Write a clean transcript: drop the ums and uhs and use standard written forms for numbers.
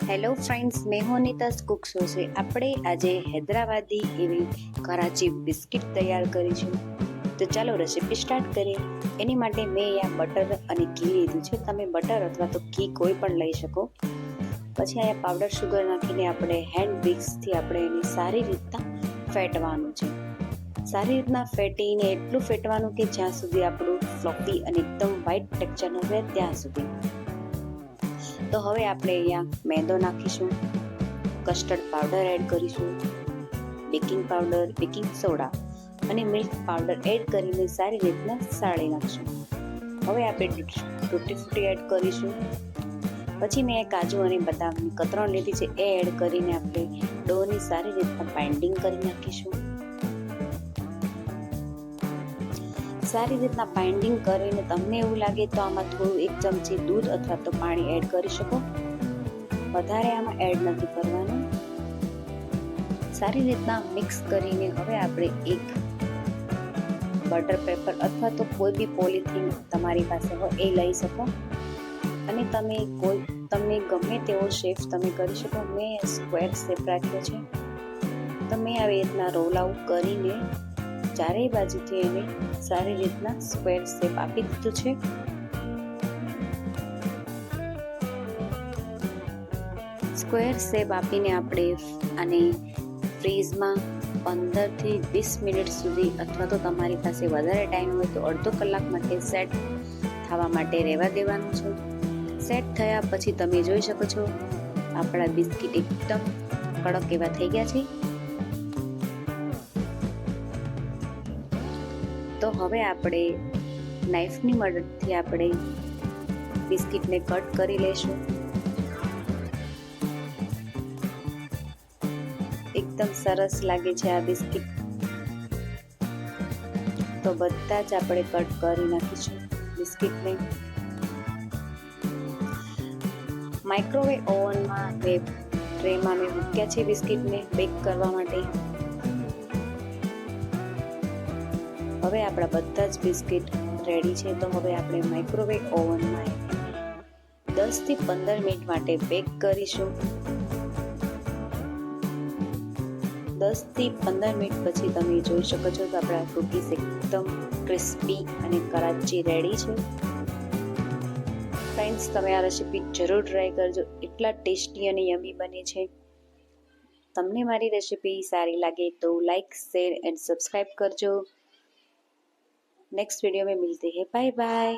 Hello friends, મેં હું નીતાસ Cook show છે. આપણે આજે હૈદરાબાદી એવી કરાચી બિસ્કિટ તૈયાર કરીશું. તો ચાલો રેસીપી સ્ટાર્ટ કરીએ. એની માટે મેં અહીંયા બટર અને ઘી લીધું છે. તમે બટર અથવા તો ઘી કોઈ પણ લઈ શકો. પછી અહીંયા પાવડર શુગર નાખીને આપણે હેન્ડ વિક્સથી આપણે એને સારી રીતના ફેટવાનું છે. સારી રીતના ફેટીને એટલું ફેટવાનું કે જ્યાં સુધી આપણું ફ્લોફી અને એકદમ વ્હાઈટ ટેક્સચરનું રહે ત્યાં સુધી. તો હવે આપણે અહીંયા મેંદો નાખીશું, કસ્ટર્ડ પાવડર એડ કરીશું, બેકિંગ પાવડર, બેકિંગ સોડા અને મિલ્ક પાવડર એડ કરીને સારી રીતના સાળી નાખીશું. હવે આપણે ટૂટી ફ્રૂટી એડ કરીશું. પછી મેં કાજુ અને બદામની કતરણ લીધી છે એ એડ કરીને આપણે ડોની સારી રીતના બાઇન્ડિંગ કરી નાખીશું. સારી રીતના બાઇન્ડિંગ કરીને તમને એવું લાગે તો આમાં થોડું 1 ચમચી દૂધ અથવા તો પાણી એડ કરી શકો. વધારે આમાં એડ નથી કરવાનું. સારી રીતના મિક્સ કરીને હવે આપણે એક બટર પેપર અથવા તો કોઈ બી પોલિથીન તમારી પાસે હોય એ લઈ શકો અને તમને ગમે તેવો શેપ તમે કરી શકો. મેં સ્ક્વેર શેપ રાખ્યો છે. તમે આવી રીતના રોલ આઉટ કરીને ચારેય બાજુથી એને સારી રીતના સ્ક્વેર શેપ આપી દીધું છે. સ્ક્વેર શેપ આપીને આપણે આને ફ્રીઝમાં 15 થી 20 મિનિટ સુધી અથવા તો તમારી પાસે વધારે ટાઈમ હોય તો અડધો કલાક માટે સેટ થવા માટે રહેવા દેવાનું છે. સેટ થયા પછી તમે જોઈ શકો છો આપણા બિસ્કિટ એકદમ કડક એવા થઈ ગયા છે. તો હવે આપણે નાઈફની મદદથી આપણે બિસ્કિટને કટ કરી લઈશું. એકદમ સરસ લાગે છે આ બિસ્કિટ. તો બધા જ આપણે કટ કરી નાખીશું બિસ્કિટને. માઇક્રોવેવ ઓવનમાં ટ્રેમાં મેં મૂક્યા છે બિસ્કિટને બેક કરવા માટે. હવે આપણા બધા જ બિસ્કિટ રેડી છે. તો હવે આપણે માઇક્રોવેવ ઓવનમાં 10 થી 15 મિનિટ માટે બેક કરીશું. 10 થી 15 મિનિટ પછી તમે જોઈ શકો છો કે આપણા કૂકીઝ એકદમ ક્રિસ્પી અને કરાચી રેડી છે. ફ્રેન્ડ્સ, તમે આ રેસીપી જરૂર ટ્રાય કરજો. એટલા ટેસ્ટી અને યમી બને છે. તમને મારી રેસીપી સારી લાગે તો લાઈક, શેર એન્ડ સબસ્क्राइब करजो. नेक्स्ट वीडियो में मिलते हैं. Bye bye.